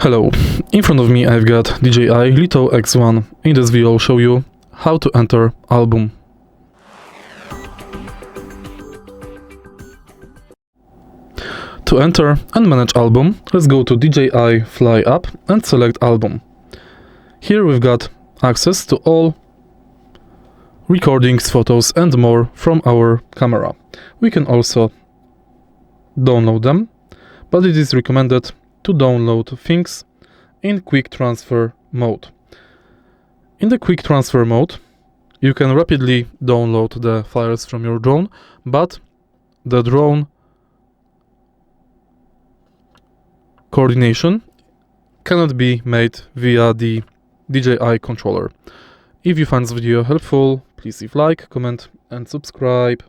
Hello, in front of me I've got DJI Lito X1. In this video I'll show you how to enter album. To enter and manage album, let's go to DJI Fly Up and select album. Here we've got access to all recordings, photos and more from our camera. We can also download them, but it is recommended to download things in quick transfer mode. In the quick transfer mode, you can rapidly download the files from your drone, but the drone coordination cannot be made via the DJI controller. If you find this video helpful, please leave like, comment and subscribe.